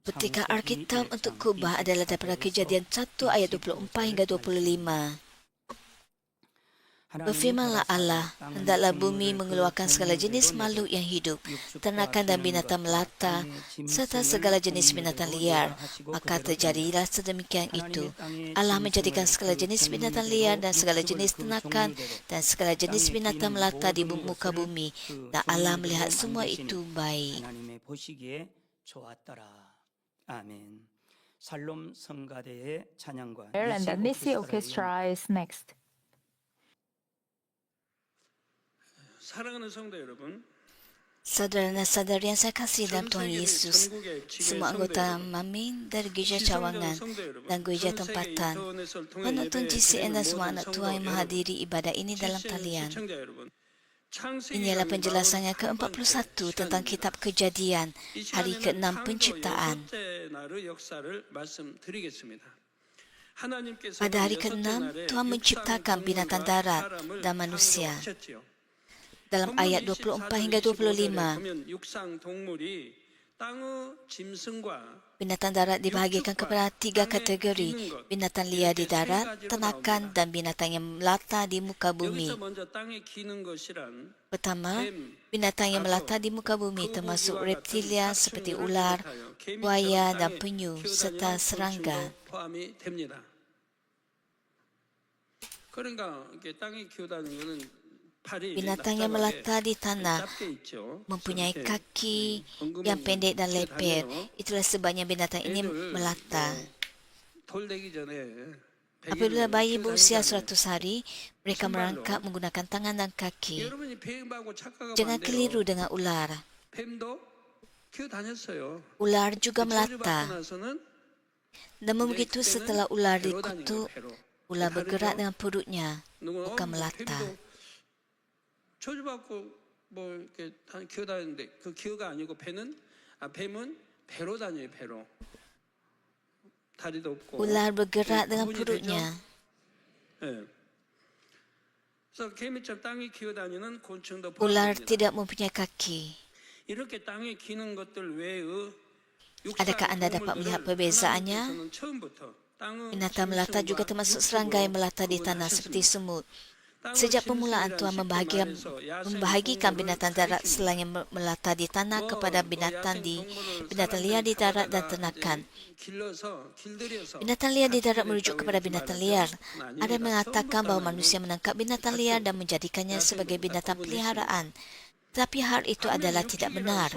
Petikan Alkitab untuk Kubah adalah daripada Kejadian 1 ayat 24 hingga 25. Berfirmanlah Allah, hendaklah bumi mengeluarkan segala jenis makhluk yang hidup, ternakan dan binatang melata, serta segala jenis binatang liar. Maka terjadilah sedemikian itu. Allah menjadikan segala jenis binatang liar dan segala jenis ternakan dan segala jenis binatang melata di muka bumi. Dan Allah melihat semua itu baik. And the Nisi Orchestra is next. 사랑하는 성도 여러분, Saudara dan saudari yang saya kasih dalam Tuhan Yesus, semua anggota Mamin dari Gereja Cawangan dan Gereja Tempatan, penonton GCN dan semua anak Tuhan yang menghadiri ibadah ini dalam talian. Ini adalah penjelasan yang ke-41 tentang Kitab Kejadian, hari ke-6 penciptaan. Pada hari ke-6, Tuhan menciptakan binatang darat dan manusia. Dalam ayat 24 hingga 25, binatang darat dibahagikan kepada 3 kategori, binatang liar di darat, ternakan dan binatang yang melata di muka bumi. Pertama, binatang yang melata di muka bumi termasuk reptilia seperti ular, buaya dan penyu serta serangga. Binatang yang melata di tanah mempunyai kaki yang pendek dan leper. Itulah sebabnya binatang ini melata. Apabila bayi berusia 100 hari, mereka merangkak menggunakan tangan dan kaki. Jangan keliru dengan ular. Ular juga melata. Namun begitu setelah ular dikutuk, ular bergerak dengan perutnya, bukan melata. 저주받고 뭐 이렇게 기어다니는데 그 기어가 아니고 뱀은 배로 다녀요, 배로. 다리도 없고. Ular bergerak dengan perutnya. 예. 그래서 개미처럼 땅에 기어다니는 곤충도 Ular tidak mempunyai kaki. 이렇게 땅에 기는 것들 외의 Adakah anda dapat melihat perbezaannya? Binatang melata juga termasuk serangga yang melata di tanah seperti semut. Sejak permulaan Tuhan membahagikan binatang darat selain yang melata di tanah kepada binatang liar di darat dan ternakan. Binatang liar di darat merujuk kepada binatang liar. Ada yang mengatakan bahawa manusia menangkap binatang liar dan menjadikannya sebagai binatang peliharaan. Tapi hal itu adalah tidak benar.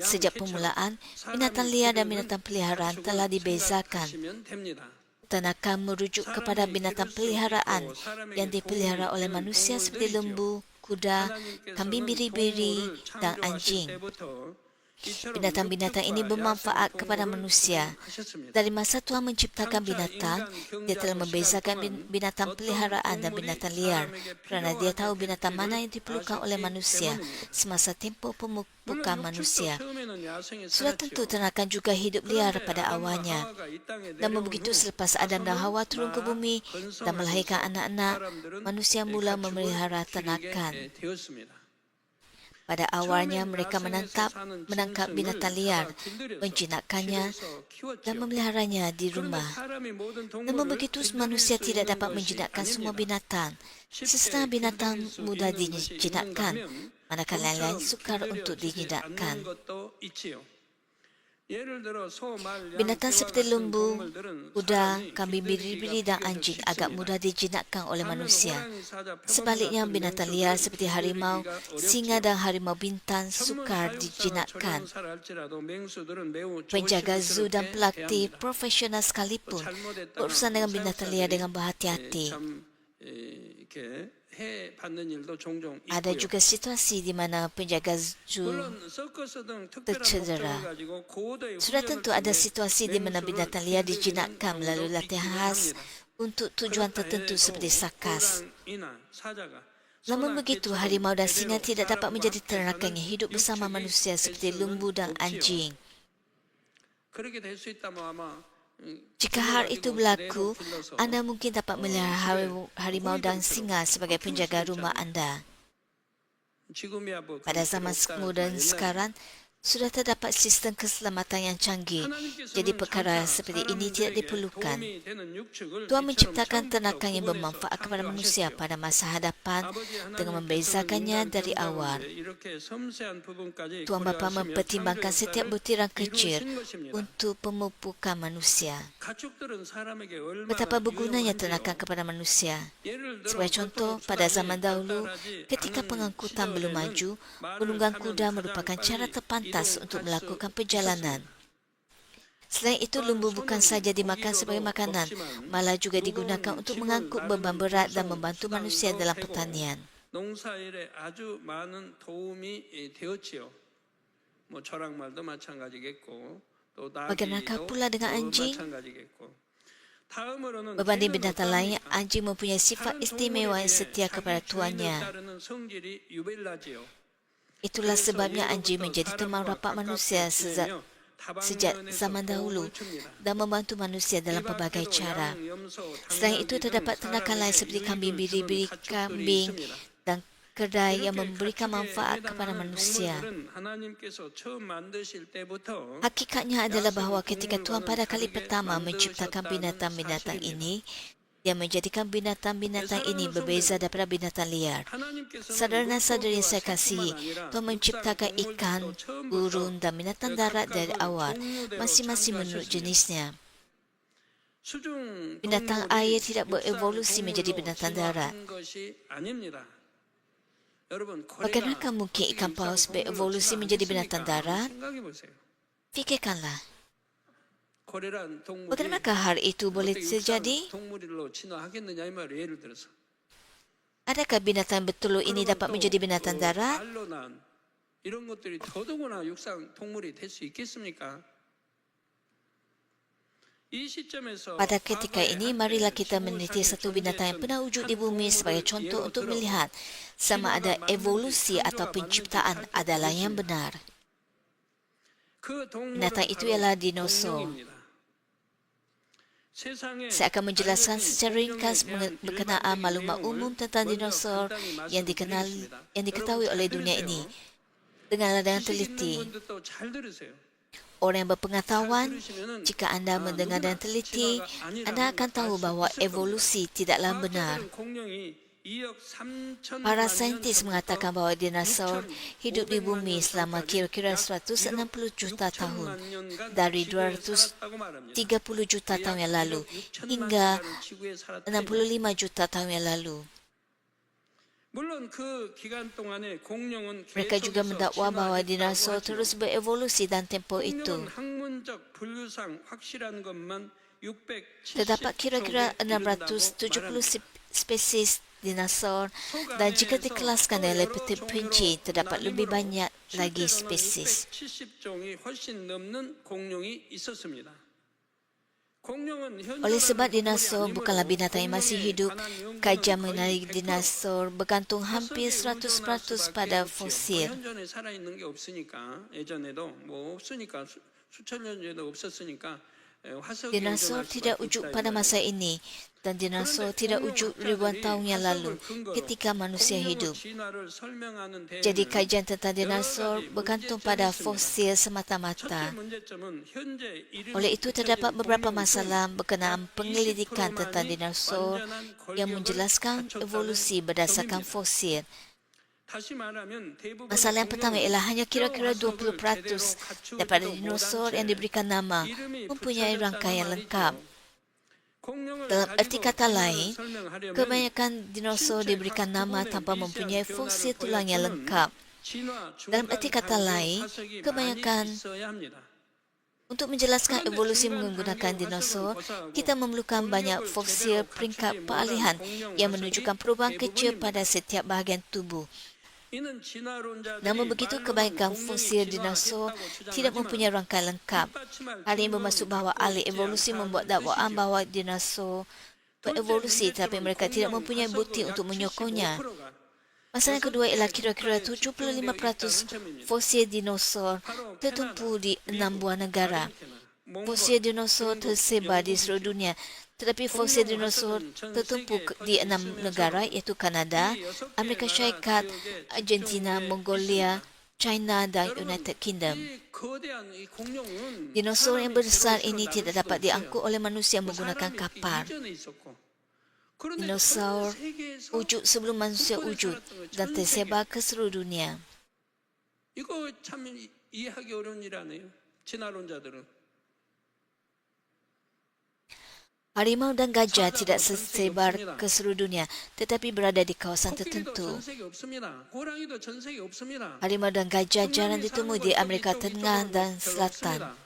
Sejak permulaan, binatang liar dan binatang peliharaan telah dibezakan. Ternakan merujuk kepada binatang peliharaan yang dipelihara oleh manusia seperti lembu, kuda, kambing biri-biri dan anjing. Binatang-binatang ini bermanfaat kepada manusia. Dari masa Tuhan menciptakan binatang, Dia telah membezakan binatang peliharaan dan binatang liar kerana Dia tahu binatang mana yang diperlukan oleh manusia semasa tempoh pemupukan manusia. Sudah tentu ternakan juga hidup liar pada awalnya. Namun begitu selepas Adam dan Hawa turun ke bumi dan melahirkan anak-anak, manusia mula memelihara ternakan. Pada awalnya mereka menangkap binatang liar, menjinakkannya dan memeliharanya di rumah. Namun begitu manusia tidak dapat menjinakkan semua binatang. Sesetengah binatang mudah dijinakkan, manakala lain sukar untuk dijinakkan. Binatang seperti lembu, kuda, kambing biri-biri dan anjing agak mudah dijinakkan oleh manusia. Sebaliknya, binatang liar seperti harimau, singa dan harimau bintang sukar dijinakkan. Penjaga zoo dan pelatih profesional sekalipun berurusan dengan binatang liar dengan berhati-hati. Ada juga situasi di mana penjaga zoo tercedera. Sudah tentu ada situasi di mana binatang liar dijinakkan melalui latihan khas untuk tujuan tertentu seperti sakas. Namun begitu, harimau dan singa tidak dapat menjadi ternakan yang hidup bersama manusia seperti lembu dan anjing. Jika hal itu berlaku, anda mungkin dapat melihara harimau dan singa sebagai penjaga rumah anda. Pada zaman moden sekarang, Sudah terdapat sistem keselamatan yang canggih, jadi perkara seperti ini tidak diperlukan. Tuhan menciptakan ternakan yang bermanfaat kepada manusia pada masa hadapan dengan membezakannya dari awal. Tuhan Bapa mempertimbangkan setiap butiran kecil untuk pemupukan manusia. Betapa bergunanya ternakan kepada manusia. Sebagai contoh, pada zaman dahulu, ketika pengangkutan belum maju, menunggang kuda merupakan cara terpantas untuk melakukan perjalanan. Selain itu, lembu bukan saja dimakan sebagai makanan, malah juga digunakan untuk mengangkut beban berat dan membantu manusia dalam pertanian. 농사일에 아주 많은 도움이 되었지요. 뭐 저랑말도 마찬가지겠고 또 Bagaimanakah 나귀도 pula dengan anjing? 마찬가지겠고. 다음으로는 Berbanding binatang lain, anjing mempunyai sifat istimewa yang setia kepada tuannya. 따르는 성질이 유벨라지요. Itulah sebabnya anjing menjadi teman rapat manusia sejak zaman dahulu dan membantu manusia dalam pelbagai cara. Selain itu, terdapat ternakan lain seperti kambing biri-biri, kambing dan kedai yang memberikan manfaat kepada manusia. Hakikatnya adalah bahawa ketika Tuhan pada kali pertama menciptakan binatang-binatang ini, Dia menjadikan binatang-binatang ini berbeza daripada binatang liar. Saudara dan saudari yang saya kasihi, Tuhan menciptakan ikan, burung dan binatang darat dari awal, masing-masing menurut jenisnya. Binatang air tidak berevolusi menjadi binatang darat. Bagaimanakah mungkin ikan paus berevolusi menjadi binatang darat? Fikirkanlah. Bagaimanakah hal itu boleh terjadi? Adakah binatang bertelur ini dapat menjadi binatang darat? Pada ketika ini, marilah kita meneliti satu binatang yang pernah wujud di bumi sebagai contoh untuk melihat sama ada evolusi atau penciptaan adalah yang benar. Binatang itu ialah dinosaur. Saya akan menjelaskan secara ringkas berkenaan maklumat umum tentang dinosaur yang diketahui oleh dunia ini. Dengarlah dengan teliti. Orang yang berpengetahuan, jika anda mendengar dengan teliti, anda akan tahu bahawa evolusi tidaklah benar. Para saintis mengatakan bahawa dinosaur hidup di bumi selama kira-kira 160 juta tahun, dari 230 juta tahun yang lalu hingga 65 juta tahun yang lalu. Mereka juga mendakwa bahawa dinosaur terus berevolusi dalam tempoh itu. Terdapat kira-kira 670 spesies dinosaur dan jika dikelaskan oleh peti perinci, terdapat lebih banyak lagi spesies. Oleh sebab dinosaur bukanlah binatang yang masih hidup, kajian mengenai dinosaur bergantung hampir 100% pada fosil. Dinosaur tidak wujud pada masa ini dan dinosaur tidak wujud ribuan tahun yang lalu ketika manusia hidup. Jadi kajian tentang dinosaur bergantung pada fosil semata-mata. Oleh itu, terdapat beberapa masalah berkenaan penyelidikan tentang dinosaur yang menjelaskan evolusi berdasarkan fosil. Masalah yang pertama ialah hanya kira-kira 20% daripada dinosaur yang diberikan nama mempunyai rangkaian lengkap. Dalam erti kata lain, kebanyakan dinosaur diberikan nama tanpa mempunyai fosil tulang yang lengkap. Dalam erti kata lain, kebanyakan untuk menjelaskan evolusi menggunakan dinosaur, kita memerlukan banyak fosil peringkat peralihan yang menunjukkan perubahan kecil pada setiap bahagian tubuh. Namun begitu, kebanyakan fosil dinosaur tidak mempunyai rangkaian lengkap. Hal ini bermaksud bahawa ahli evolusi membuat dakwaan bahawa dinosaur berevolusi tetapi mereka tidak mempunyai bukti untuk menyokongnya. Masalah yang kedua ialah kira-kira 75% fosil dinosaur tertumpu di 6 buah negara. Fosil dinosaur tersebar di seluruh dunia, tetapi fosil dinosaur tertumpu di 6 negara iaitu Kanada, Amerika Syarikat, Argentina, Mongolia, China dan United Kingdom. 이 거대한 이 공룡은 Dinosaur yang 사람이 besar 제로스로 ini 나눌 tidak 수가 dapat 없어요. diangkut oleh manusia 그 menggunakan 사람이 kapal. 이전에 있었고. 그런데 Dinosaur 전 세계에서 wujud sebelum manusia 국본에 wujud 살았던 거예요. dan 전 세계. tersebar ke seluruh dunia. 이거 참 이해하기 어려운 일 아니에요. 진화론자들은. Harimau dan gajah tidak tersebar ke seluruh dunia, tetapi berada di kawasan 코끼리도 tertentu. 전 세계 없습니다. 호랑이도 전 세계 없습니다. Harimau dan gajah jarang 분명히 ditemui 사는 di 건 Amerika 저기 Tengah 이쪽으로 dan 별로 Selatan. 없습니다.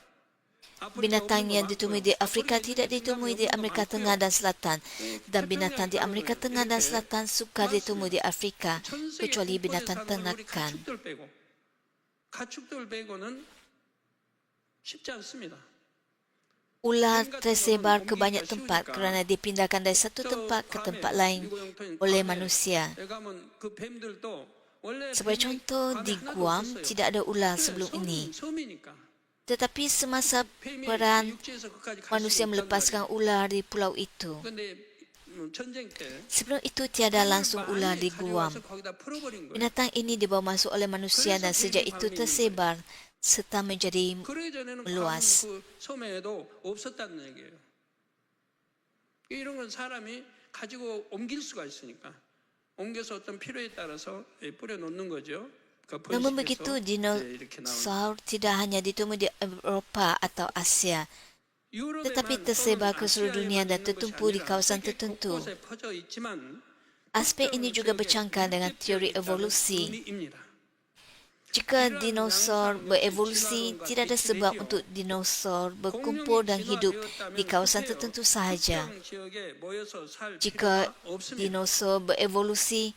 아프리카 Binatang 없는 거 yang ditemui di 많고요. Afrika 아프리카 tidak 중간에 ditemui di 없는 거 Amerika 많고요. Tengah dan Selatan, dan binatang di 태평양 Amerika 가로를 Tengah dan 이렇게 Selatan sukar ditemui di Afrika, 전 세계 kecuali 곳곳에 binatang 사는 우리 ternakan. 가축들 빼고는 쉽지 않습니다. Ular tersebar ke banyak tempat kerana dipindahkan dari satu tempat ke tempat lain oleh manusia. 그 뱀들도 원래 Sebagai contoh, di Guam tidak ada ular sebelum ini. 섬이니까. Tetapi semasa 뱀이 perang, 육지에서 끝까지 갈 manusia 수는 없단 melepaskan 말이에요. ular di pulau itu. 근데 전쟁 때 Sebelum itu tiada langsung ular di Guam. 가져와서 거기다 풀어버린 거예요. Binatang ini dibawa masuk oleh manusia dan sejak itu tersebar serta menjadi 그러전에는 meluas. 그 섬에도 없었다는 얘기예요. 이런 건 사람이 가지고 옮길 수가 있으니까 옮겨서 어떤 필요에 따라서 뿌려놓는 거죠. Namun begitu, dinosaur tidak hanya ditemui di Eroppa atau Asia, tetapi tersebar ke seluruh dunia dan tertumpu di kawasan tertentu. Aspek ini juga bercangkang dengan teori evolusi. Jika dinosaur berevolusi, tidak ada sebab untuk dinosaur berkumpul dan hidup di kawasan tertentu sahaja. Jika dinosaur berevolusi,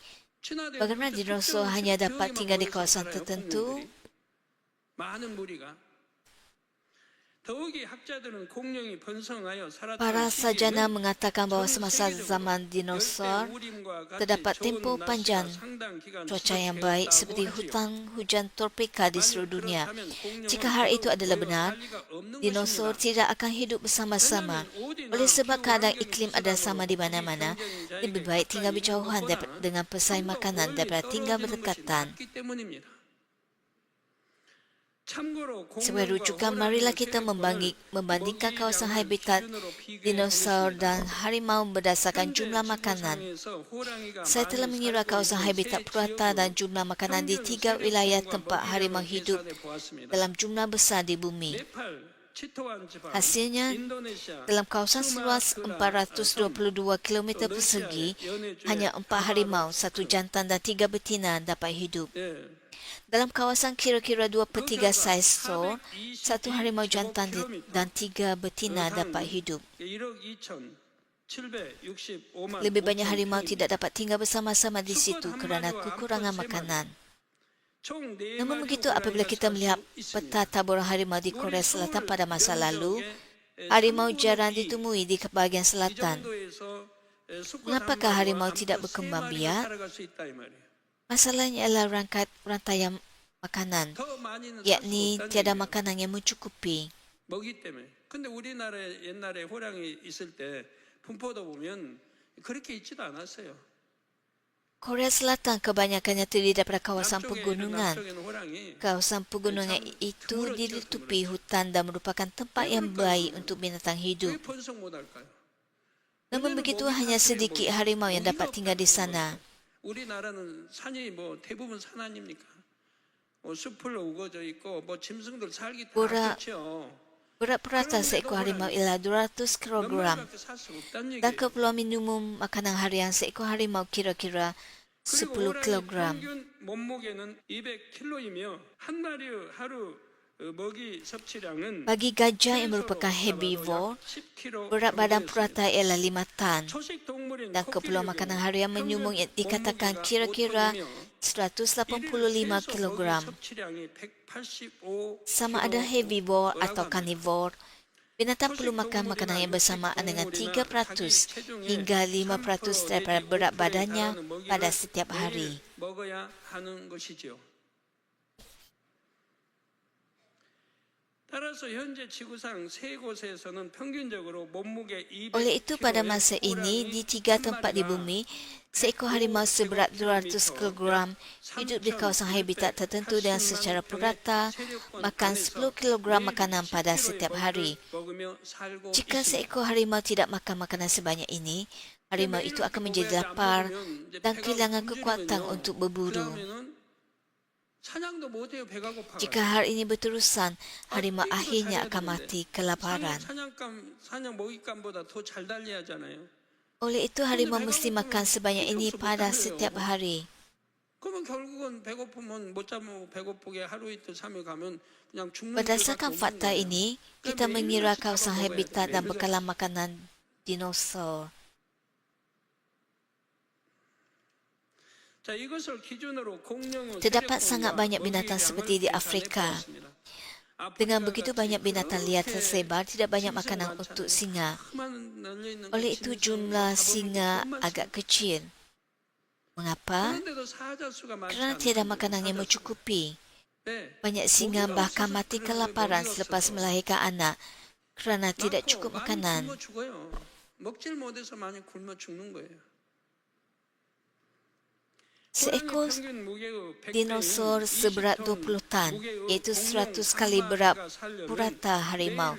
bagaimana dinosaur hanya dapat tinggal di kawasan tertentu? Para sarjana mengatakan bahawa semasa zaman dinosaur, terdapat tempoh panjang cuaca yang baik seperti hutan hujan tropika di seluruh dunia. Jika hal itu adalah benar, dinosaur tidak akan hidup bersama-sama. Oleh sebab keadaan iklim ada sama di mana-mana, lebih baik tinggal berjauhan dengan pesaing makanan daripada tinggal berdekatan. Sebagai rujukan, marilah kita membandingkan kawasan habitat dinosaur dan harimau berdasarkan jumlah makanan. Saya telah mengira kawasan habitat purata dan jumlah makanan di 3 wilayah tempat harimau hidup dalam jumlah besar di bumi. Hasilnya, dalam kawasan seluas 422 km persegi, hanya 4 harimau, 1 jantan dan 3 betina dapat hidup. Dalam kawasan kira-kira 2/3 saiz Seoul, 1 harimau jantan dan 3 betina dapat hidup. Lebih banyak harimau tidak dapat tinggal bersama-sama di situ kerana kekurangan makanan. Namun begitu, apabila kita melihat peta taburan harimau di Korea Selatan pada masa lalu, harimau jarang ditemui di bahagian selatan. Mengapakah harimau tidak berkembang biak? Masalahnya ialah rantaian makanan, yakni tiada makanan yang mencukupi. 근데 우리나라에 옛날에 호랑이 있을 때 분포도 보면 그렇게 있지도 않았어요. Korea Selatan kebanyakannya terdiri daripada kawasan pegunungan. Kawasan pegunungan itu ditutupi hutan dan merupakan tempat yang baik untuk binatang hidup. Namun begitu, hanya sedikit harimau yang dapat tinggal di sana. 우리나라는 산이 대부분 산 아닙니까? 숲으로 우거져 있고 짐승들 살기 다 좋죠. Berat purata seekor harimau ialah 200 kg dan keperluan minimum makanan harian seekor harimau kira-kira 10 kg. 몸무게는 200kg이며 한 마리 하루 먹이 섭취량은 Bagi gajah yang merupakan herbivore, berat badan purata ialah 5 tan dan keperluan makanan harian minimum yang dikatakan kira-kira 185 kg. Sama ada herbivore atau carnivore, binatang perlu makan makanan yang bersamaan dengan 3% hingga 5% daripada berat badannya pada setiap hari. 먹어야 하는 것이지요. 따라서 현재 지구상 세 곳에서는 평균적으로 몸무게 Oleh itu, pada 200kg의 masa ini, di 호랑이 3 한 tempat di 마리가 bumi, seekor harimau seberat 200 kg hidup di kawasan habitat tertentu dengan secara purata, makan 10 kg makanan pada setiap hari. Jika seekor harimau tidak makan makanan sebanyak ini, harimau itu akan menjadi lapar dan kehilangan kekuatan untuk berburu. 사냥도 못해요. 배가 고파. Jika hal ini berterusan, harimau akhirnya akan mati kelaparan. 사냥 먹잇감보다 더 잘 달려야 하잖아요. Oleh itu, harimau mesti makan sebanyak ini pada setiap hari. 그러면 결국은 배고프면 못 잡고 배고프게 하루 이틀 3일 가면 그냥 죽는 Berdasarkan fakta ini, kita mengira kawasan habitat dan bekalan makanan dinosaur. Terdapat sangat banyak binatang seperti di Afrika. Dengan begitu banyak binatang liar tersebar, tidak banyak makanan untuk singa. Oleh itu, jumlah singa agak kecil. Mengapa? Kerana tiada makanan yang mencukupi. Banyak singa bahkan mati kelaparan selepas melahirkan anak kerana tidak cukup makanan. Seekor dinosaur seberat 20 tan, iaitu 100 kali berat purata harimau,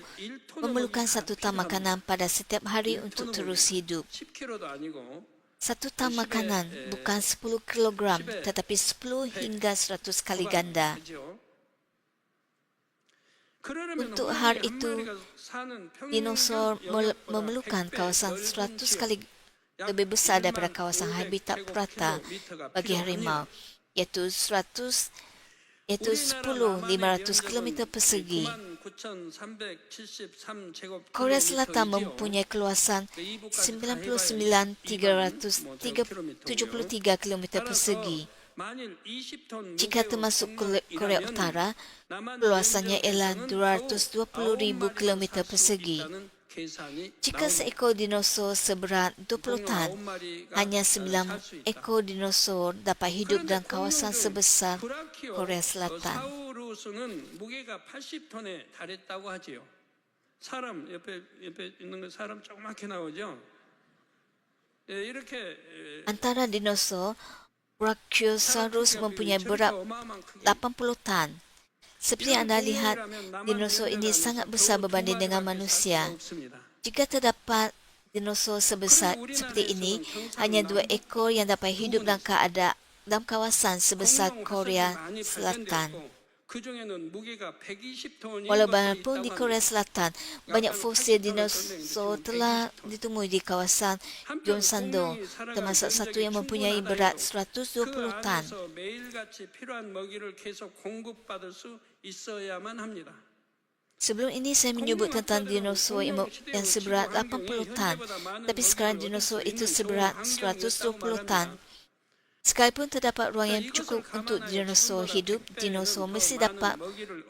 memerlukan 1 tan makanan pada setiap hari untuk terus hidup. 1 tan makanan bukan 10 kg, tetapi 10 hingga 100 kali ganda. Untuk hal itu, dinosaur memerlukan kawasan 100 kali lebih besar daripada kawasan habitat purata bagi harimau, iaitu 10,500 km persegi. Korea Selatan mempunyai keluasan 99,373 km persegi. Jika termasuk Korea Utara, keluasannya ialah 220,000 km persegi. Jika seekor dinosaur seberat 20 tan, hanya 9 ekor dinosaur dapat hidup dalam kawasan sebesar Korea Selatan. Antara dinosaur, Brachiosaurus mempunyai berat 80 tan. Seperti anda lihat, dinosaur ini sangat besar berbanding dengan manusia. Jika terdapat dinosaur sebesar seperti ini, hanya 2 ekor yang dapat hidup dalam kawasan sebesar Korea Selatan. Walaupun di Korea Selatan, banyak fosil dinosaur telah ditemui di kawasan Gyeongsang-do, termasuk satu yang mempunyai berat 120 tan. Sebelum ini saya menyebut tentang dinosaur yang seberat 80 tan, tapi sekarang dinosaur itu seberat 120 tan. Sekalipun terdapat ruang yang cukup untuk dinosaur hidup, dinosaur mesti dapat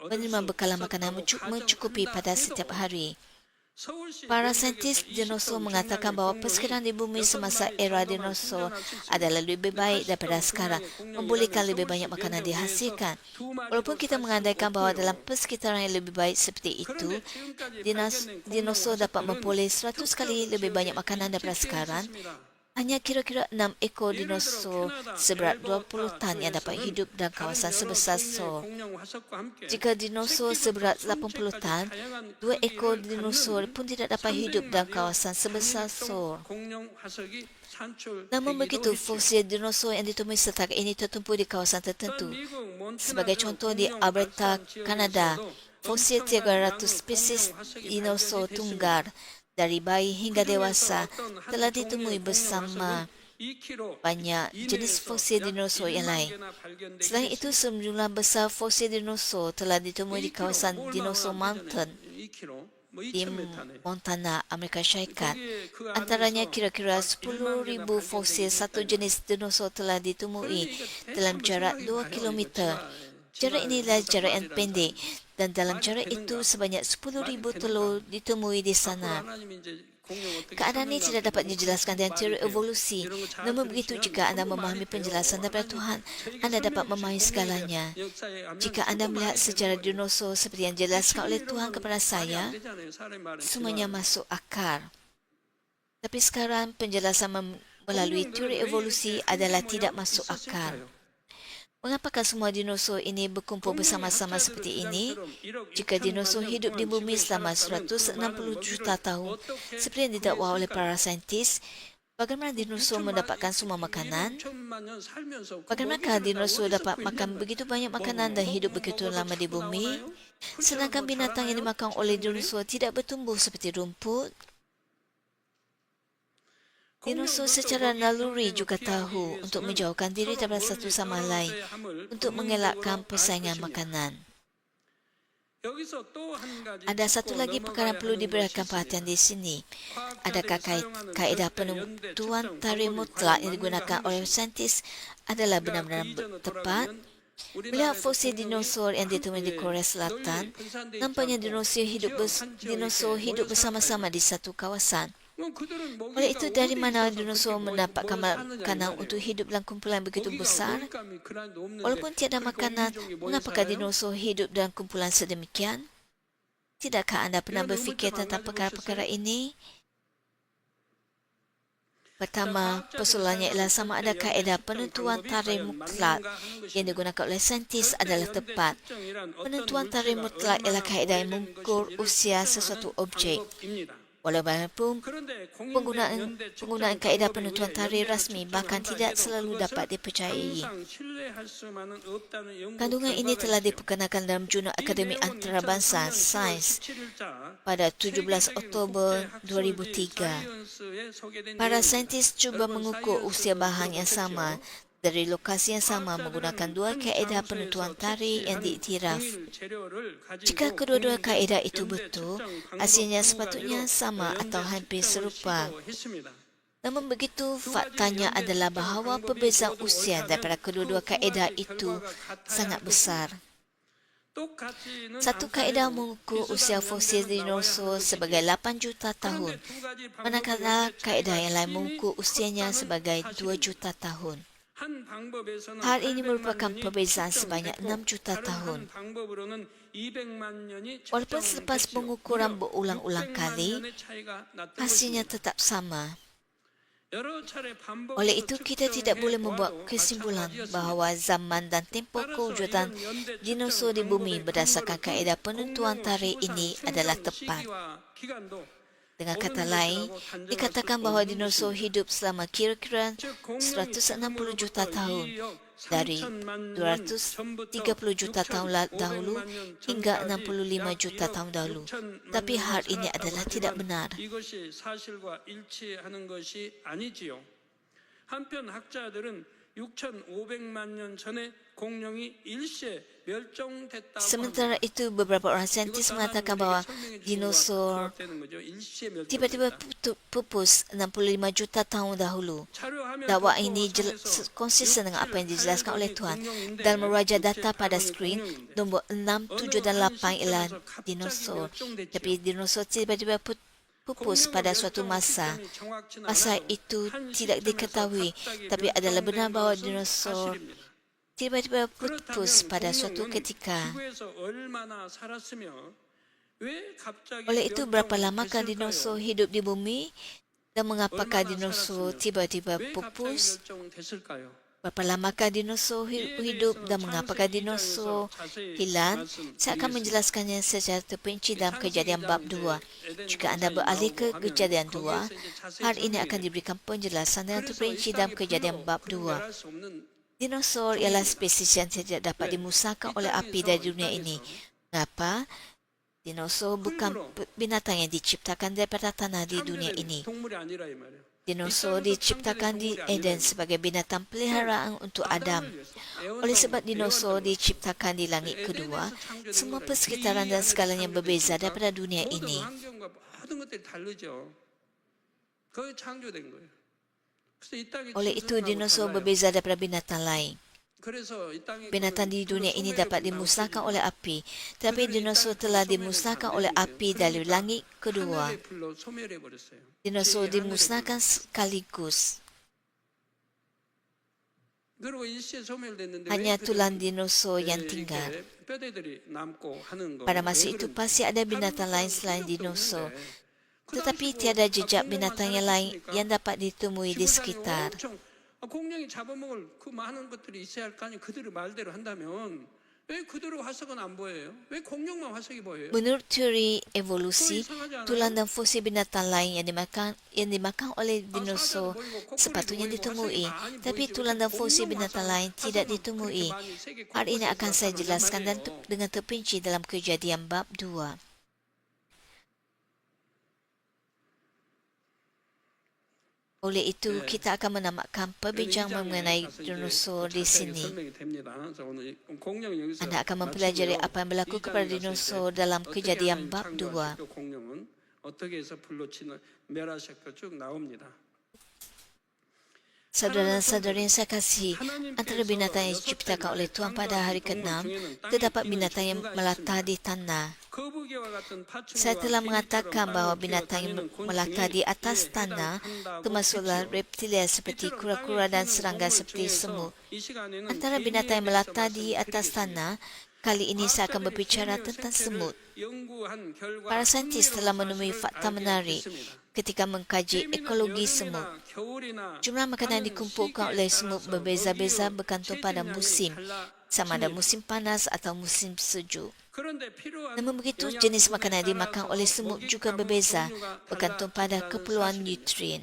menerima bekalan makanan mencukupi pada setiap hari. Para saintis dinosaur mengatakan bahawa persekitaran di bumi semasa era dinosaur adalah lebih baik daripada sekarang, membolehkan lebih banyak makanan dihasilkan. Walaupun kita mengandaikan bahawa dalam persekitaran yang lebih baik seperti itu, dinosaur dapat memperoleh 100 kali lebih banyak makanan daripada sekarang, hanya kira-kira 6 ekor dinosaur seberat 20 tan yang dapat hidup dalam kawasan sebesar Seoul. Jika dinosaur seberat 80 tan, 2 ekor dinosaur pun tidak dapat hidup dalam kawasan sebesar Seoul. Namun begitu, fosil dinosaur yang ditemui setakat ini tertumpu di kawasan tertentu. Sebagai contoh, di Alberta, Kanada, fosil 300 spesies dinosaur tunggal dari bayi hingga dewasa telah ditemui bersama banyak jenis fosil dinosaur yang lain. Selain itu, sejumlah besar fosil dinosaur telah ditemui di kawasan Dinosaur Mountain di Montana, Amerika Syarikat. Antaranya kira-kira 10,000 fosil satu jenis dinosaur telah ditemui dalam jarak 2 km. Jarak inilah jarak yang pendek, dan dalam jarak itu sebanyak 10,000 telur ditemui di sana. Keadaan ini tidak dapat dijelaskan dengan teori evolusi. Namun begitu, jika Anda memahami penjelasan daripada Tuhan, Anda dapat memahami segalanya. Jika Anda melihat sejarah dinosaur seperti yang dijelaskan oleh Tuhan kepada saya, semuanya masuk akal. Tapi sekarang penjelasan melalui teori evolusi adalah tidak masuk akal. Mengapakah semua dinosaur ini berkumpul bersama-sama seperti ini? Jika dinosaur hidup di bumi selama 160 juta tahun, seperti yang didakwa oleh para saintis, bagaimana dinosaur mendapatkan semua makanan? Bagaimanakah dinosaur dapat makan begitu banyak makanan dan hidup begitu lama di bumi? Sedangkan binatang yang dimakan oleh dinosaur tidak bertumbuh seperti rumput. Dinosaur secara naluri juga tahu untuk menjauhkan diri daripada satu sama lain untuk mengelakkan persaingan makanan. Ada satu lagi perkara yang perlu diberikan perhatian di sini. Adakah kaedah penentuan tarikh mutlak yang digunakan oleh saintis adalah benar-benar tepat? Melihat fosil dinosaur yang ditemui di Korea Selatan, nampaknya dinosaur hidup bersama-sama di satu kawasan. Oleh itu, dari mana dinosaur mendapatkan makanan untuk hidup dalam kumpulan begitu besar? Walaupun tiada makanan, mengapakah dinosaur hidup dalam kumpulan sedemikian? Tidakkah anda pernah berfikir tentang perkara-perkara ini? Pertama, persoalannya ialah sama ada kaedah penentuan tarikh mutlak yang digunakan oleh saintis adalah tepat. Penentuan tarikh mutlak ialah kaedah yang mengukur usia sesuatu objek. Walaupun penggunaan kaedah penentuan tarikh rasmi bahkan tidak selalu dapat dipercayai. Kandungan ini telah diperkenalkan dalam Jurnal Akademi Antarabangsa Sains pada 17 Oktober 2003. Para saintis cuba mengukur usia bahan yang sama dari lokasi yang sama menggunakan dua kaedah penentuan tarikh yang diiktiraf. Jika kedua-dua kaedah itu betul, hasilnya sepatutnya sama atau hampir serupa. Namun begitu, faktanya adalah bahawa perbezaan usia daripada kedua-dua kaedah itu sangat besar. Satu kaedah mengukur usia fosil dinosaur sebagai 8 juta tahun, manakala kaedah yang lain mengukur usianya sebagai 2 juta tahun. Hal ini merupakan perbezaan sebanyak 6 juta tahun. Walaupun selepas pengukuran berulang-ulang kali, hasilnya tetap sama. Oleh itu, kita tidak boleh membuat kesimpulan bahawa zaman dan tempoh kewujudan dinosaur di bumi berdasarkan kaedah penentuan tarikh ini adalah tepat. Dengan kata lain, dikatakan bahawa dinosaur hidup selama kira-kira 160 juta tahun dari 230 juta tahun dahulu hingga 65 juta tahun dahulu. Tapi hal ini adalah tidak benar. 한편 학자들은 6,500만 년 전에 공룡이 일시에 멸종됐다고 Sementara itu, beberapa orang saintis mengatakan bahawa dinosaur tiba-tiba pupus 65 juta tahun dahulu. Dakwaan ini konsisten dengan apa yang dijelaskan oleh Tuhan. Dalam meraja data pada skrin, nombor 6, 7 dan 8 ialah dinosaur. Tapi dinosaur tiba-tiba pupus pada suatu masa. Masa itu tidak diketahui, tapi adalah benar bahawa dinosaur tiba-tiba pupus pada suatu ketika. Oleh itu, berapa lamakah dinosaur hidup di bumi dan mengapakah dinosaur tiba-tiba pupus? Berapa lamakah dinosaur hidup dan mengapakah dinosaur hilang? Saya akan menjelaskannya secara terperinci dalam kejadian bab 2. Jika anda beralih ke kejadian 2, hal ini akan diberikan penjelasan dengan terperinci dalam kejadian bab 2. Dinosaur ialah spesies yang tidak dapat dimusnahkan oleh api dari dunia ini. Mengapa? Dinosaur bukan binatang yang diciptakan daripada tanah di dunia ini. Dinosaur diciptakan di Eden sebagai binatang peliharaan untuk Adam. Oleh sebab dinosaur diciptakan di langit kedua, semua persekitaran dan segalanya berbeza daripada dunia ini. Oleh itu, dinosaur berbeza daripada binatang lain. 그래서 이 땅에 Binatang di dunia ini dapat dimusnahkan oleh api, tapi dinosaur telah dimusnahkan oleh api dari langit kedua. 하늘의 불로 소멸해 버렸어요. Dinosaur 제 하늘의 dimusnahkan sekaligus. 그리고 일시에 소멸됐는데 Hanya 왜 tulang dinosaur yang 이렇게 tinggal. 뼈대들이 남고 하는 거. Pada masa itu pasti ada binatang lain selain dinosaur. Tetapi tiada jejak binatang yang lain yang dapat ditemui di sekitar. 공룡이 잡아먹을 그 많은 것들이 있어야 할 거 아니에요. 그들의 말대로 한다면 왜 그대로 화석은 안 보여요? 왜 공룡만 화석이 보여요? Menurut teori evolusi, tulang dan fosil binatang lain yang dimakan oleh dinosaur sepatutnya ditemui, tapi tulang dan fosil binatang lain tidak ditemui. Hal ini akan saya jelaskan dengan terperinci dalam Kejadian bab 2. Oleh itu, kita akan menamakan perbincangan mengenai dinosaur di sini. Anda akan mempelajari apa yang berlaku kepada dinosaur dalam Kejadian bab 2. 공룡은 어떻게 해서 불로 멸하셨고 쭉 나옵니다. Saudara-saudara yang saya kasihi, antara binatang yang diciptakan oleh Tuhan pada hari ke-6, terdapat binatang yang melata di tanah. Saya telah mengatakan bahawa binatang yang melata di atas tanah termasuklah reptilia seperti kura-kura dan serangga seperti semut. Antara binatang yang melata di atas tanah, kali ini saya akan berbicara tentang semut. Para saintis telah menemui fakta menarik ketika mengkaji ekologi semut. Jumlah makanan yang dikumpulkan oleh semut berbeza-beza bergantung pada musim, sama ada musim panas atau musim sejuk. Namun begitu, jenis makanan yang dimakan oleh semut juga berbeza bergantung pada keperluan nutrien.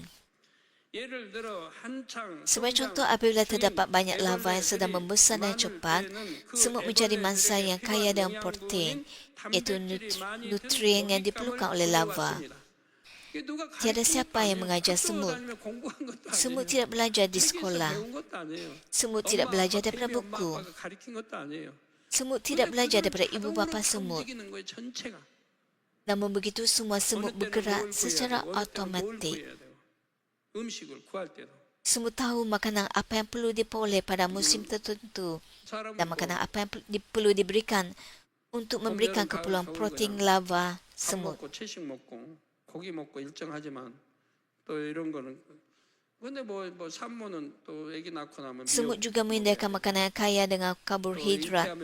Sebagai contoh, apabila terdapat banyak lava yang sedang membesar dan cepat, semut mencari mangsa yang kaya dengan protein, iaitu nutrien yang diperlukan oleh lava. Tiada siapa yang mengajar semut. Semut tidak belajar di sekolah. Semut tidak belajar daripada buku. Semut tidak belajar daripada ibu bapa semut. Namun begitu, semua semut bergerak secara automatik. Semut tahu makanan apa yang perlu diperoleh pada musim tertentu dan makanan apa yang perlu diberikan untuk memberikan keperluan protein lava semut. 고기 먹고 일정하지만 또 이런 거는 근데 뭐 산모는 또 아기 낳고 나면 semut juga menyediakan makanan yang kaya dengan karbohidrat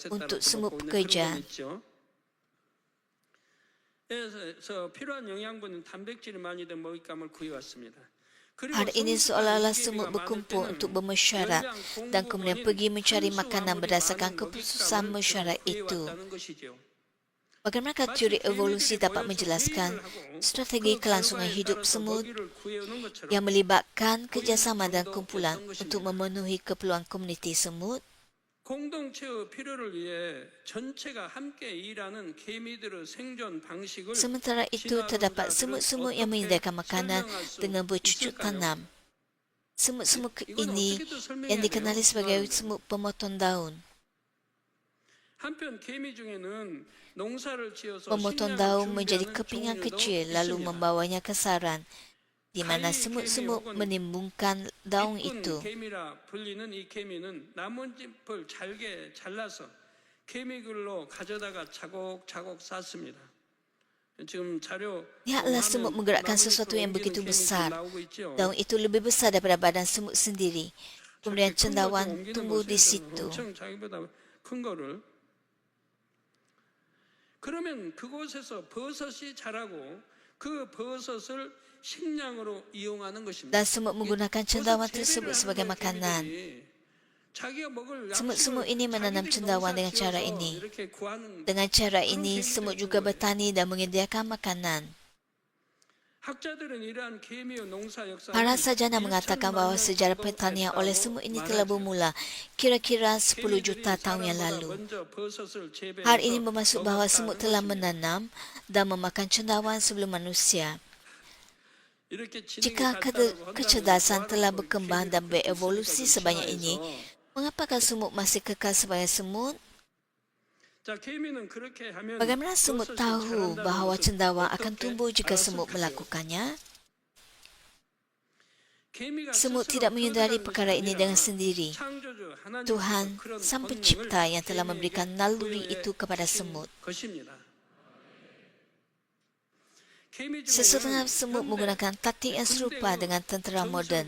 untuk semut pekerja. 그래서 필요한 영양분은 단백질이 많이 든 먹잇감을 구해왔습니다. Hari ini seolah-olah semut berkumpul untuk bermesyuarat dan kemudian pergi mencari makanan berdasarkan keputusan mesyuarat itu. Bagaimanakah teori evolusi dapat menjelaskan strategi kelangsungan hidup semut yang melibatkan kerjasama dan kumpulan untuk memenuhi keperluan komuniti semut? 공동체의 필요를 위해 전체가 함께 일하는 개미들의 생존 방식을 Sementara itu, terdapat semut-semut yang menyediakan makanan dengan bercucuk tanam. Semut-semut ini yang dikenali sebagai semut pemotong daun. 한편 개미 중에는 농사를 지어서 Pemotong daun menjadi kepingan kecil lalu membawanya ke sarang, di mana semut-semut menimbungkan daun itu. 개미라 불리는 이 개미는 나뭇잎을 잘게 잘라서 개미굴로 가져다가 차곡차곡 쌓습니다. 지금 자료 Lihatlah semut menggerakkan sesuatu yang begitu besar. Daun itu lebih besar daripada badan semut sendiri. Kemudian cendawan tumbuh di situ. 자기보다 큰 거를 그러면 그곳에서 버섯이 자라고 그 버섯을 식량으로 이용하는 것입니다. Dan semut menggunakan cendawan tersebut sebagai makanan. Semut-semut ini menanam cendawan dengan cara ini. Dengan cara ini, semut juga bertani dan menyediakan makanan. Para sarjana mengatakan bahawa sejarah pertanian oleh semut ini telah bermula kira-kira 10 juta tahun yang lalu. Hal ini bermaksud bahawa semut telah menanam dan memakan cendawan sebelum manusia. Jika kecerdasan telah berkembang dan berevolusi sebanyak ini, mengapakah semut masih kekal sebagai semut? Bagaimana semut tahu bahawa cendawan akan tumbuh jika semut melakukannya? Semut tidak menyedari perkara ini dengan sendiri. Tuhan, Sang Pencipta yang telah memberikan naluri itu kepada semut. Sesetengah semut menggunakan taktik yang serupa dengan tentera moden.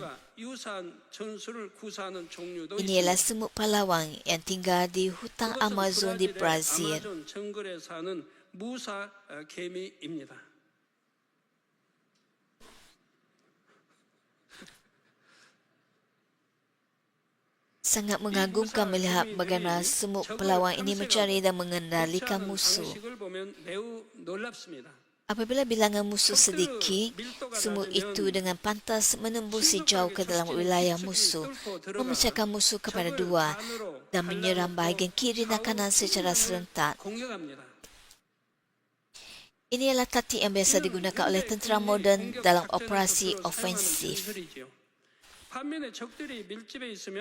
Ini ialah semut palawang yang tinggal di hutan Amazon di Brazil. Sangat mengagumkan melihat bagaimana semut pelawang ini mencari dan mengendalikan musuh. Apabila bilangan musuh sedikit, semut itu dengan pantas menembus sejauh ke dalam wilayah musuh, memecahkan musuh kepada dua dan menyerang bahagian kiri dan kanan secara serentak. Ini adalah taktik yang biasa digunakan oleh tentera moden dalam operasi ofensif.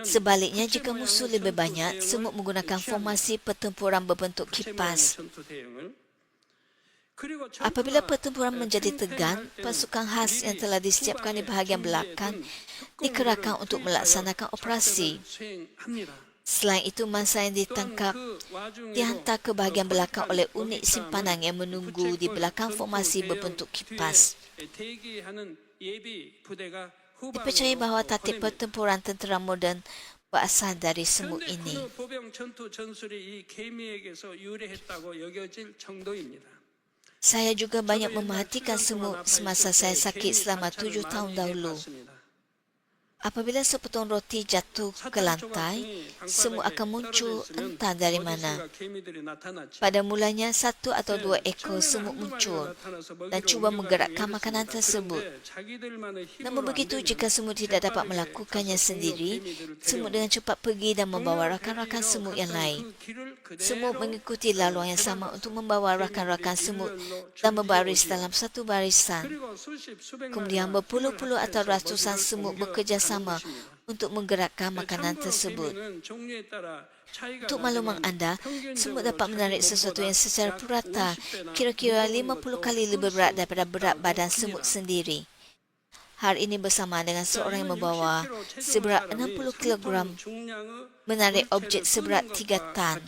Sebaliknya, jika musuh lebih banyak, semut menggunakan formasi pertempuran berbentuk kipas. Apabila pertempuran menjadi tegang, pasukan khas yang telah disiapkan di bahagian belakang dikerahkan untuk melaksanakan operasi. Selain itu, mangsa yang ditangkap dihantar ke bahagian belakang oleh unit simpanan yang menunggu di belakang formasi berbentuk kipas. Dipercayai bahawa taktik pertempuran tentera moden berasal dari semut ini. Saya juga banyak memerhatikan semut semasa saya sakit selama 7 tahun dahulu. Apabila sepotong roti jatuh ke lantai, semut akan muncul entah dari mana. Pada mulanya, 1 atau 2 ekor semut muncul dan cuba menggerakkan makanan tersebut. Namun begitu, jika semut tidak dapat melakukannya sendiri, semut dengan cepat pergi dan membawa rakan-rakan semut yang lain. Semut mengikuti laluan yang sama untuk membawa rakan-rakan semut dan berbaris dalam satu barisan. Kemudian berpuluh-puluh atau ratusan semut bekerjasama untuk menggerakkan makanan tersebut. Untuk makluman anda, semut dapat menarik sesuatu yang secara purata kira-kira 50 kali lebih berat daripada berat badan semut sendiri. Hal ini bersama dengan seorang yang membawa seberat 60 kg menarik objek seberat 3 tan.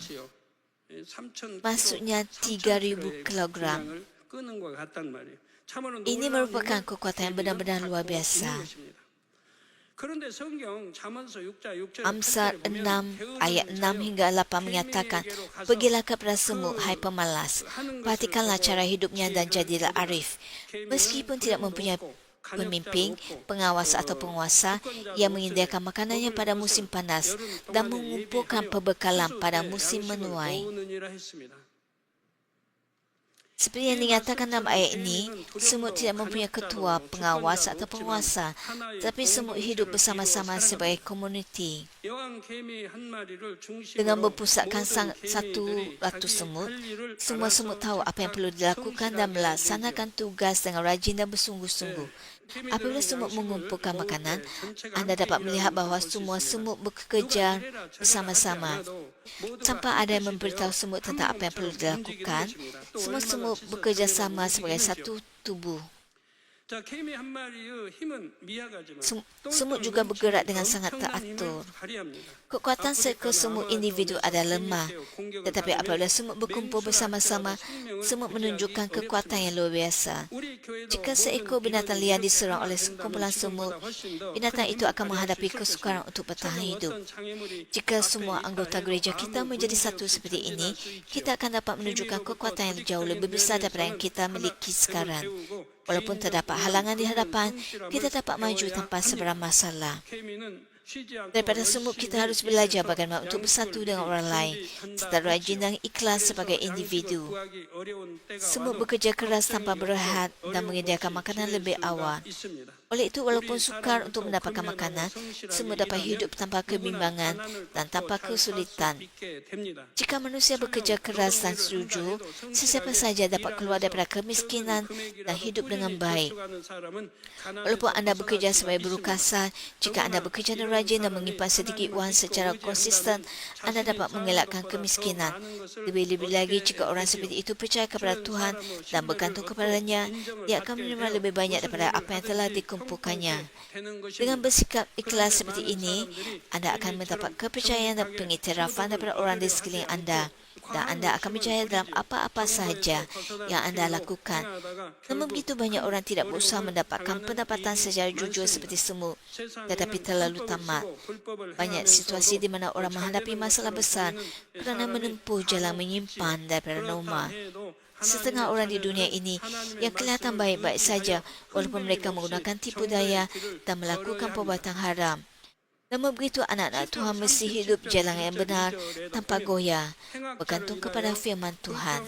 Maksudnya 3,000 kg. Ini merupakan kekuatan yang benar-benar luar biasa. Amsal 6 ayat 6 hingga 8 menyatakan, pergilah kepada semut, hai pemalas. Perhatikanlah cara hidupnya dan jadilah arif. Meskipun tidak mempunyai pemimpin, pengawas atau penguasa, yang menyediakan makanannya pada musim panas dan mengumpulkan perbekalan pada musim menuai. Seperti yang dinyatakan dalam ayat ini, semut tidak mempunyai ketua, pengawas atau penguasa, tapi semut hidup bersama-sama sebagai komuniti. Dengan berpusatkan 100 semut, semua semut tahu apa yang perlu dilakukan dan melaksanakan tugas dengan rajin dan bersungguh-sungguh. Apabila semut mengumpulkan makanan, anda dapat melihat bahawa semua semut bekerja bersama-sama. Tanpa ada yang memberitahu semut tentang apa yang perlu dilakukan, semua semut bekerja sama sebagai satu tubuh. Semut juga bergerak dengan sangat teratur. Kekuatan seekor semut individu adalah lemah, tetapi apabila semut berkumpul bersama-sama, semut menunjukkan kekuatan yang luar biasa. Jika seekor binatang liar diserang oleh sekumpulan semut, binatang itu akan menghadapi kesukaran untuk bertahan hidup. Jika semua anggota gereja kita menjadi satu seperti ini, kita akan dapat menunjukkan kekuatan yang jauh lebih besar daripada yang kita miliki sekarang. Walaupun terdapat halangan di hadapan, kita dapat maju tanpa sebarang masalah. Daripada semut, kita harus belajar bagaimana untuk bersatu dengan orang lain, serta rajin dan ikhlas sebagai individu. Semut bekerja keras tanpa berehat dan menyediakan makanan lebih awal. Oleh itu, walaupun sukar untuk mendapatkan makanan, semut dapat hidup tanpa kebimbangan dan tanpa kesulitan. Jika manusia bekerja keras dan jujur, sesiapa saja dapat keluar daripada kemiskinan dan hidup dengan baik. Walaupun anda bekerja sebagai buruh kasar, jika anda bekerja dengan rajin dan menyimpan sedikit wang secara konsisten, anda dapat mengelakkan kemiskinan. Lebih-lebih lagi, jika orang seperti itu percaya kepada Tuhan dan bergantung kepadanya, dia akan menerima lebih banyak daripada apa yang telah dikumpulkannya. Dengan bersikap ikhlas seperti ini, anda akan mendapat kepercayaan dan pengiktirafan daripada orang di sekeliling anda. Dan anda akan berjaya dalam apa-apa sahaja yang anda lakukan. Namun begitu banyak orang tidak berusaha mendapatkan pendapatan secara jujur seperti semula, tetapi terlalu tamat. Banyak situasi di mana orang menghadapi masalah besar kerana menempuh jalan menyimpan daripada norma. Setengah orang di dunia ini yang kelihatan baik-baik saja walaupun mereka menggunakan tipu daya dan melakukan perbuatan haram. Namun begitu anak-anak Tuhan mesti hidup jalan yang benar tanpa goyah, bergantung kepada firman Tuhan.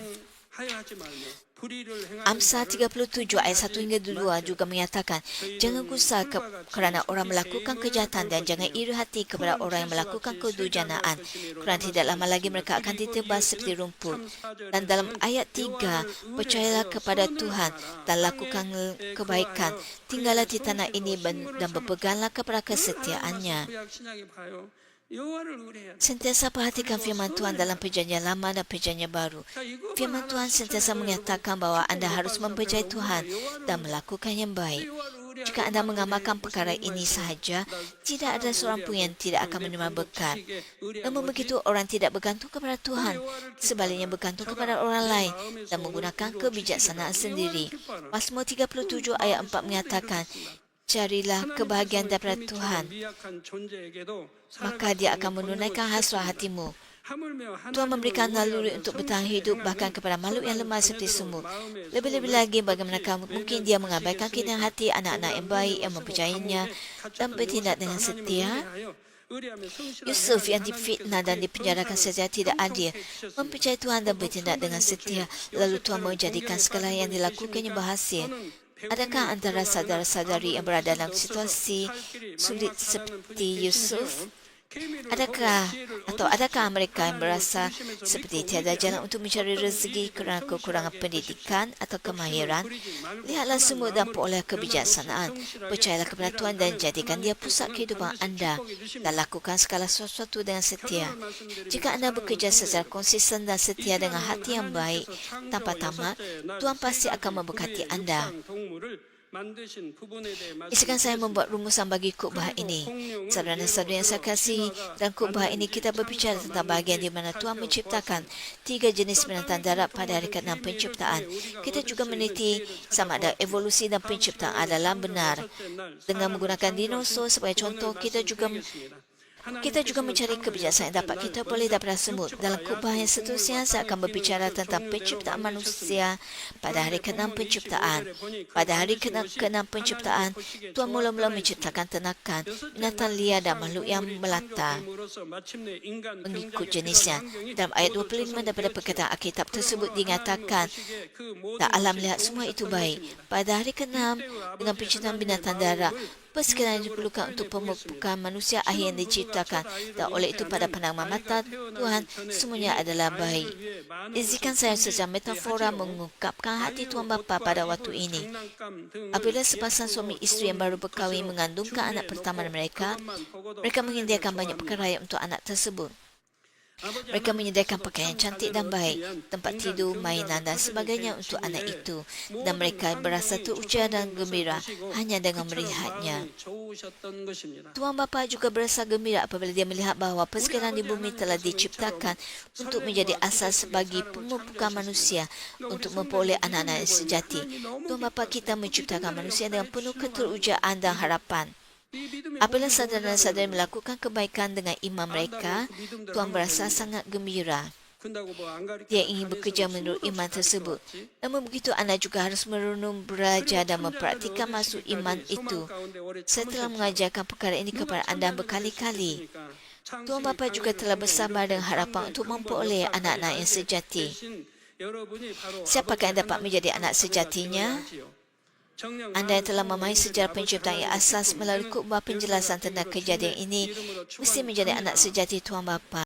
Amsal 37 ayat 1 hingga 2 juga menyatakan, jangan gusar kerana orang melakukan kejahatan dan jangan iri hati kepada orang yang melakukan kedujanaan, kerana tidak lama lagi mereka akan ditebas seperti rumput. Dan dalam ayat 3, percayalah kepada Tuhan dan lakukan kebaikan, tinggallah di tanah ini dan berpeganglah kepada kesetiaannya. Sentiasa perhatikan firman Tuhan dalam perjanjian lama dan perjanjian baru. Firman Tuhan sentiasa menyatakan bahawa anda harus mempercayai Tuhan dan melakukan yang baik. Jika anda mengamalkan perkara ini sahaja, tidak ada seorang pun yang tidak akan menerima berkat. Namun begitu, orang tidak bergantung kepada Tuhan, sebaliknya bergantung kepada orang lain dan menggunakan kebijaksanaan sendiri. Mazmur 37 ayat 4 menyatakan, carilah kebahagiaan daripada Tuhan, maka dia akan menunaikan hasrat hatimu. Tuhan memberikan naluri untuk bertahan hidup bahkan kepada makhluk yang lemah seperti semut. Lebih-lebih lagi, bagaimanakah mungkin dia mengabaikan keinginan hati anak-anak yang baik yang mempercayainya dan bertindak dengan setia? Yusuf yang difitnah dan dipenjarakan secara tidak adil mempercayai Tuhan dan bertindak dengan setia, lalu Tuhan menjadikan segala yang dilakukannya berhasil. Adakah antara saudara-saudari yang berada dalam situasi sulit seperti Yusuf? Adakah mereka yang berasa seperti tiada jalan untuk mencari rezeki kerana kekurangan pendidikan atau kemahiran? Lihatlah semua dan peroleh kebijaksanaan. Percayalah kepada Tuhan dan jadikan dia pusat kehidupan anda dan lakukan segala sesuatu dengan setia. Jika anda bekerja secara konsisten dan setia dengan hati yang baik tanpa tamak, Tuhan pasti akan memberkati anda. Izinkan saya membuat rumusan bagi khutbah ini. Saudara dan saudari yang saya kasihi, dalam khutbah ini kita berbicara tentang bahagian di mana Tuhan menciptakan 3 jenis binatang darat pada hari ke-6 penciptaan. Kita juga meneliti sama ada evolusi dan penciptaan adalah benar. Dengan menggunakan dinosaur sebagai contoh, kita juga mencari kebijaksanaan yang dapat kita boleh daripada semut. Dalam khutbah yang seterusnya, saya akan berbicara tentang penciptaan manusia pada hari ke-6 penciptaan. Pada hari ke-6 penciptaan, Tuhan mula-mula menciptakan ternakan, binatang liar dan makhluk yang melata mengikut jenisnya. Dalam ayat 25 daripada perkataan Alkitab tersebut dinyatakan, tak alam melihat semua itu baik. Pada hari ke-6, dengan penciptaan binatang darat, persekalian diperlukan untuk pemupukan manusia akhir yang diciptakan, dan oleh itu pada pandangan mata Tuhan semuanya adalah baik. Izinkan saya secara metafora mengungkapkan hati Tuhan Bapa pada waktu ini. Apabila sepasang suami isteri yang baru berkahwin mengandungkan anak pertama mereka menyediakan banyak perkara untuk anak tersebut. Mereka menyediakan pakaian cantik dan baik, tempat tidur, mainan dan sebagainya untuk anak itu, dan mereka berasa teruja dan gembira hanya dengan melihatnya. Tuhan Bapa juga berasa gembira apabila dia melihat bahawa persekalian di bumi telah diciptakan untuk menjadi asas bagi pemupukan manusia untuk memperoleh anak-anak yang sejati. Tuhan Bapa kita menciptakan manusia dengan penuh keterujaan dan harapan. Apabila saudara dan saudari melakukan kebaikan dengan iman mereka, Tuhan berasa sangat gembira. Dia ingin bekerja menurut iman tersebut. Namun begitu, anda juga harus merenung, belajar dan mempraktikkan masuk iman itu. Saya telah mengajarkan perkara ini kepada anda berkali-kali. Tuhan Bapa juga telah bersabar dengan harapan untuk memperoleh anak-anak yang sejati. Siapakah yang dapat menjadi anak sejatinya? Anda yang telah memahami sejarah penciptaan yang asas melalui khutbah penjelasan tentang kejadian ini mesti menjadi anak sejati Tuhan Bapa.